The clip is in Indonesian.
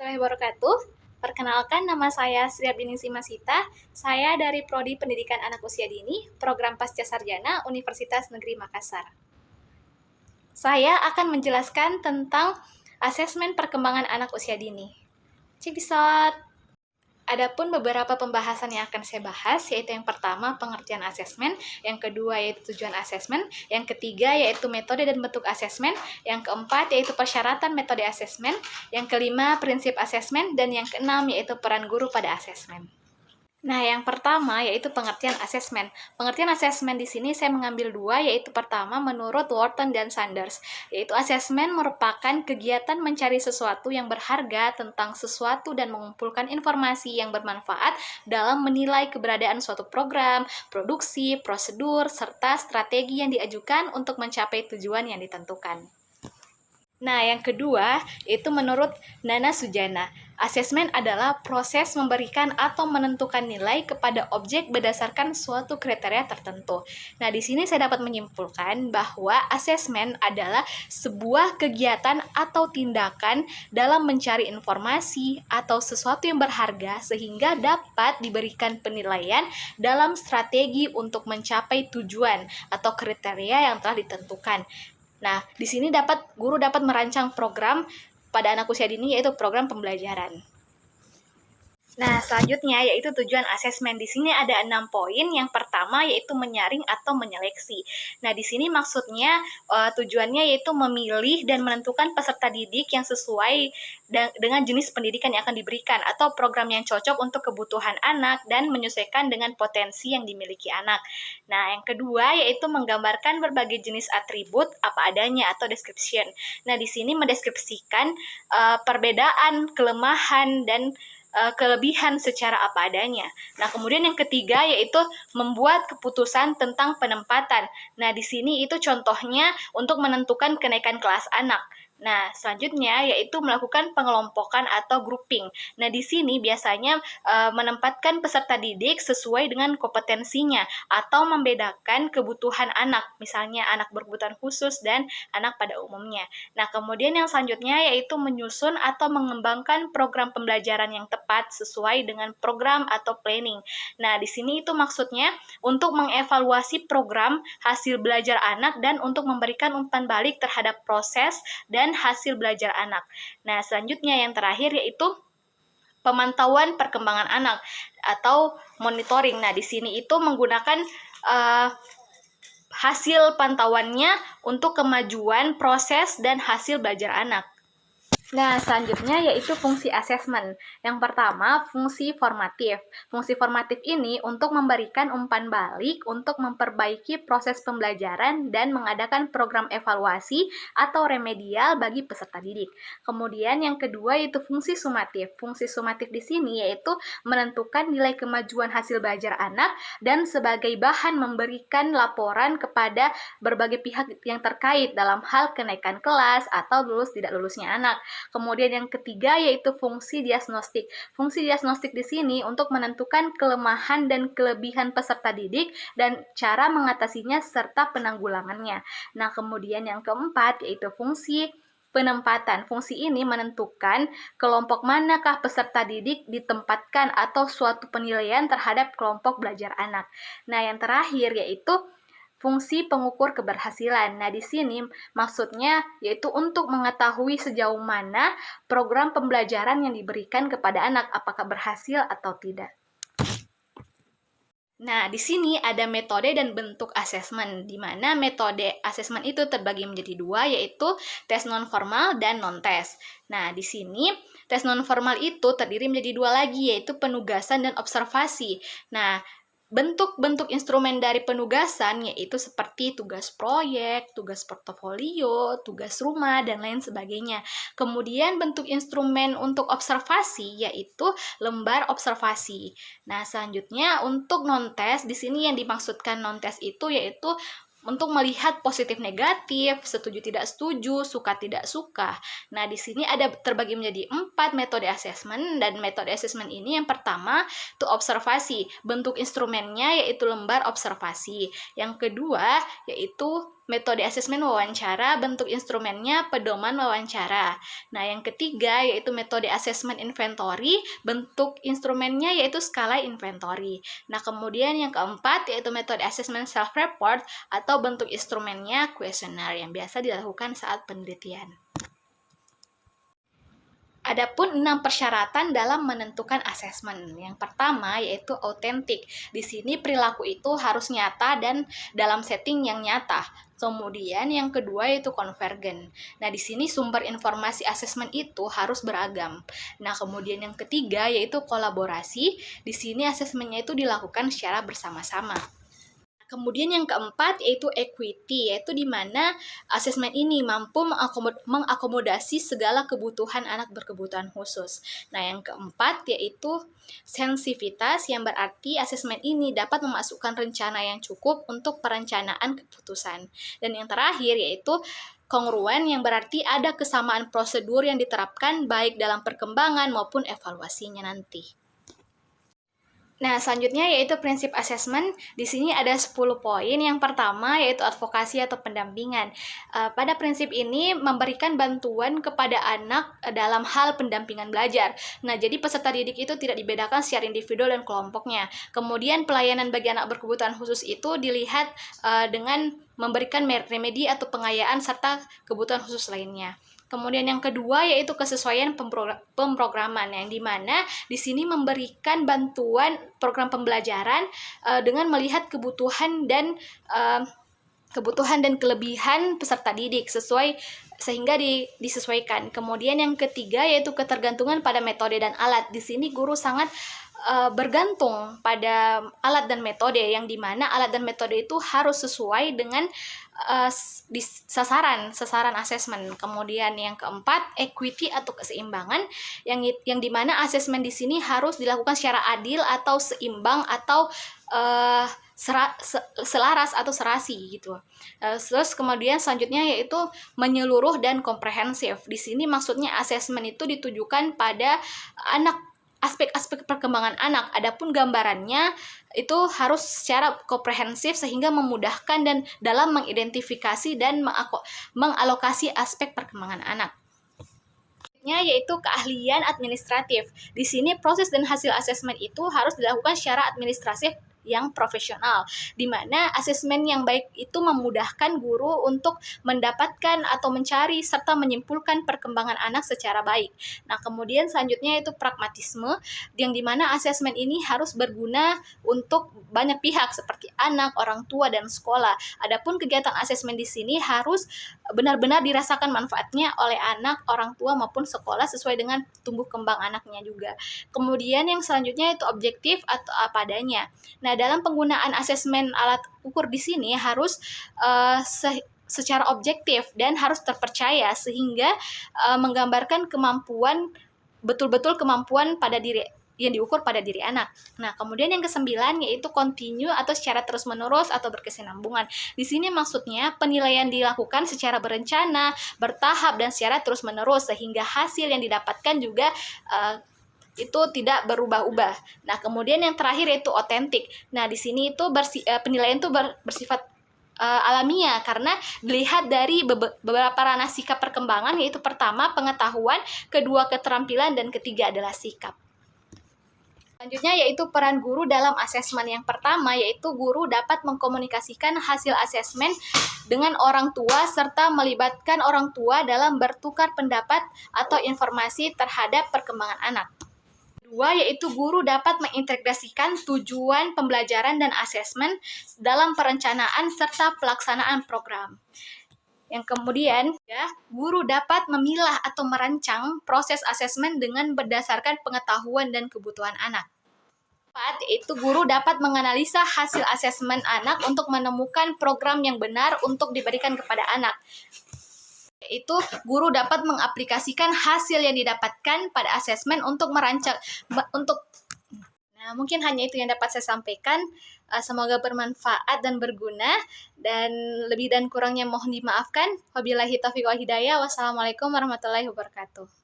Warahmatullahi wabarakatuh. Perkenalkan, nama saya Sri Abdiningsih Masita. Saya dari Prodi Pendidikan Anak Usia Dini, Program Pasca Sarjana Universitas Negeri Makassar. Saya akan menjelaskan tentang asesmen perkembangan anak usia dini. Check this out. Adapun beberapa pembahasan yang akan saya bahas, yaitu yang pertama pengertian asesmen, yang kedua yaitu tujuan asesmen, yang ketiga yaitu metode dan bentuk asesmen, yang keempat yaitu persyaratan metode asesmen, yang kelima prinsip asesmen, dan yang keenam yaitu peran guru pada asesmen. Nah, yang pertama yaitu pengertian asesmen. Pengertian asesmen di sini saya mengambil dua, yaitu pertama menurut Wharton dan Sanders, yaitu asesmen merupakan kegiatan mencari sesuatu yang berharga tentang sesuatu dan mengumpulkan informasi yang bermanfaat dalam menilai keberadaan suatu program, produksi, prosedur, serta strategi yang diajukan untuk mencapai tujuan yang ditentukan. Nah, yang kedua, itu menurut Nana Sujana. Asesmen adalah proses memberikan atau menentukan nilai kepada objek berdasarkan suatu kriteria tertentu. Nah, di sini saya dapat menyimpulkan bahwa asesmen adalah sebuah kegiatan atau tindakan dalam mencari informasi atau sesuatu yang berharga sehingga dapat diberikan penilaian dalam strategi untuk mencapai tujuan atau kriteria yang telah ditentukan. Nah, di sini guru dapat merancang program pada anak usia dini, yaitu program pembelajaran. Nah, selanjutnya yaitu tujuan asesmen. Di sini ada 6 poin. Yang pertama yaitu menyaring atau menyeleksi. Nah, di sini maksudnya tujuannya yaitu memilih dan menentukan peserta didik yang sesuai dengan jenis pendidikan yang akan diberikan atau program yang cocok untuk kebutuhan anak dan menyesuaikan dengan potensi yang dimiliki anak. Nah, yang kedua yaitu menggambarkan berbagai jenis atribut apa adanya atau description. Nah, di sini mendeskripsikan perbedaan, kelemahan, dan kelebihan secara apa adanya. Nah, kemudian yang ketiga yaitu membuat keputusan tentang penempatan. Nah, di sini itu contohnya untuk menentukan kenaikan kelas anak. Nah, selanjutnya yaitu melakukan pengelompokan atau grouping. Nah, di sini biasanya menempatkan peserta didik sesuai dengan kompetensinya atau membedakan kebutuhan anak, misalnya anak berkebutuhan khusus dan anak pada umumnya. Nah, kemudian yang selanjutnya yaitu menyusun atau mengembangkan program pembelajaran yang tepat sesuai dengan program atau planning. Nah, di sini itu maksudnya untuk mengevaluasi program hasil belajar anak dan untuk memberikan umpan balik terhadap proses dan hasil belajar anak. Nah, selanjutnya yang terakhir yaitu pemantauan perkembangan anak atau monitoring. Nah, di sini itu menggunakan hasil pantauannya untuk kemajuan proses dan hasil belajar anak. Nah, selanjutnya yaitu fungsi asesmen. Yang pertama, fungsi formatif. Fungsi formatif ini untuk memberikan umpan balik untuk memperbaiki proses pembelajaran dan mengadakan program evaluasi atau remedial bagi peserta didik. Kemudian yang kedua yaitu fungsi sumatif. Fungsi sumatif di sini yaitu menentukan nilai kemajuan hasil belajar anak dan sebagai bahan memberikan laporan kepada berbagai pihak yang terkait dalam hal kenaikan kelas atau lulus tidak lulusnya anak. Kemudian yang ketiga yaitu fungsi diagnostik. Fungsi diagnostik di sini untuk menentukan kelemahan dan kelebihan peserta didik dan cara mengatasinya serta penanggulangannya. Nah, kemudian yang keempat yaitu fungsi penempatan. Fungsi ini menentukan kelompok manakah peserta didik ditempatkan atau suatu penilaian terhadap kelompok belajar anak. Nah, yang terakhir yaitu fungsi pengukur keberhasilan. Nah, di sini maksudnya yaitu untuk mengetahui sejauh mana program pembelajaran yang diberikan kepada anak, apakah berhasil atau tidak. Nah, di sini ada metode dan bentuk asesmen, di mana metode asesmen itu terbagi menjadi dua, yaitu tes non-formal dan non-tes. Nah, di sini tes non-formal itu terdiri menjadi dua lagi, yaitu penugasan dan observasi. Nah, bentuk-bentuk instrumen dari penugasan yaitu seperti tugas proyek, tugas portofolio, tugas rumah, dan lain sebagainya. Kemudian bentuk instrumen untuk observasi yaitu lembar observasi. Nah, selanjutnya untuk non-tes, di sini yang dimaksudkan non-tes itu yaitu untuk melihat positif negatif, setuju tidak setuju, suka tidak suka. Nah, di sini ada terbagi menjadi 4 metode asesmen, dan metode asesmen ini yang pertama itu observasi. Bentuk instrumennya yaitu lembar observasi. Yang kedua yaitu metode asesmen wawancara, bentuk instrumennya pedoman wawancara. Nah, yang ketiga yaitu metode asesmen inventory, bentuk instrumennya yaitu skala inventory. Nah, kemudian yang keempat yaitu metode asesmen self-report atau bentuk instrumennya kuesioner yang biasa dilakukan saat penelitian. Adapun 6 persyaratan dalam menentukan asesmen. Yang pertama yaitu autentik. Di sini perilaku itu harus nyata dan dalam setting yang nyata. Kemudian yang kedua yaitu konvergen. Nah, di sini sumber informasi asesmen itu harus beragam. Nah, kemudian yang ketiga yaitu kolaborasi. Di sini asesmennya itu dilakukan secara bersama-sama. Kemudian yang keempat yaitu equity, yaitu di mana asesmen ini mampu mengakomodasi segala kebutuhan anak berkebutuhan khusus. Nah, yang keempat yaitu sensitivitas, yang berarti asesmen ini dapat memasukkan rencana yang cukup untuk perencanaan keputusan. Dan yang terakhir yaitu kongruen, yang berarti ada kesamaan prosedur yang diterapkan baik dalam perkembangan maupun evaluasinya nanti. Nah, selanjutnya yaitu prinsip asesmen. Di sini ada 10 poin. Yang pertama yaitu advokasi atau pendampingan. Pada prinsip ini memberikan bantuan kepada anak dalam hal pendampingan belajar. Nah, jadi peserta didik itu tidak dibedakan secara individu dan kelompoknya. Kemudian pelayanan bagi anak berkebutuhan khusus itu dilihat dengan memberikan remedi atau pengayaan serta kebutuhan khusus lainnya. Kemudian yang kedua yaitu kesesuaian pemrograman, yang dimana di sini memberikan bantuan program pembelajaran dengan melihat kebutuhan dan kelebihan peserta didik sehingga disesuaikan. Kemudian yang ketiga yaitu ketergantungan pada metode dan alat. Di sini guru sangat bergantung pada alat dan metode, yang dimana alat dan metode itu harus sesuai dengan sasaran asesmen. Kemudian yang keempat equity atau keseimbangan, yang dimana asesmen di sini harus dilakukan secara adil atau seimbang atau selaras atau serasi gitu. Terus kemudian selanjutnya yaitu menyeluruh dan komprehensif. Di sini maksudnya asesmen itu ditujukan pada aspek-aspek perkembangan anak. Adapun gambarannya itu harus secara komprehensif sehingga memudahkan dan dalam mengidentifikasi dan mengalokasi aspek perkembangan anak. Yaitu keahlian administratif. Di sini proses dan hasil asesmen itu harus dilakukan secara administratif yang profesional, di mana asesmen yang baik itu memudahkan guru untuk mendapatkan atau mencari serta menyimpulkan perkembangan anak secara baik. Nah, kemudian selanjutnya itu pragmatisme, yang dimana asesmen ini harus berguna untuk banyak pihak seperti anak, orang tua, dan sekolah. Adapun kegiatan asesmen di sini harus benar-benar dirasakan manfaatnya oleh anak, orang tua, maupun sekolah sesuai dengan tumbuh kembang anaknya juga. Kemudian yang selanjutnya itu objektif atau apa adanya. Nah, dalam penggunaan asesmen alat ukur di sini harus secara objektif dan harus terpercaya sehingga menggambarkan betul-betul kemampuan pada diri yang diukur pada diri anak. Nah, kemudian yang kesembilan yaitu continue atau secara terus-menerus atau berkesinambungan. Di sini maksudnya penilaian dilakukan secara berencana, bertahap, dan secara terus-menerus sehingga hasil yang didapatkan juga itu tidak berubah-ubah. Nah, kemudian yang terakhir yaitu otentik. Nah, di sini itu penilaian itu bersifat alamiah karena dilihat dari beberapa ranah sikap perkembangan, yaitu pertama pengetahuan, kedua keterampilan, dan ketiga adalah sikap. Selanjutnya yaitu peran guru dalam asesmen. Yang pertama yaitu guru dapat mengkomunikasikan hasil asesmen dengan orang tua serta melibatkan orang tua dalam bertukar pendapat atau informasi terhadap perkembangan anak. Kedua yaitu guru dapat mengintegrasikan tujuan pembelajaran dan asesmen dalam perencanaan serta pelaksanaan program. Yang kemudian, guru dapat memilah atau merancang proses asesmen dengan berdasarkan pengetahuan dan kebutuhan anak. Keempat, yaitu guru dapat menganalisa hasil asesmen anak untuk menemukan program yang benar untuk diberikan kepada anak. Yaitu guru dapat mengaplikasikan hasil yang didapatkan pada asesmen untuk merancang Nah, mungkin hanya itu yang dapat saya sampaikan. Semoga bermanfaat dan berguna, dan lebih dan kurangnya mohon dimaafkan. Wabillahi taufiq wal hidayah. Wassalamualaikum warahmatullahi wabarakatuh.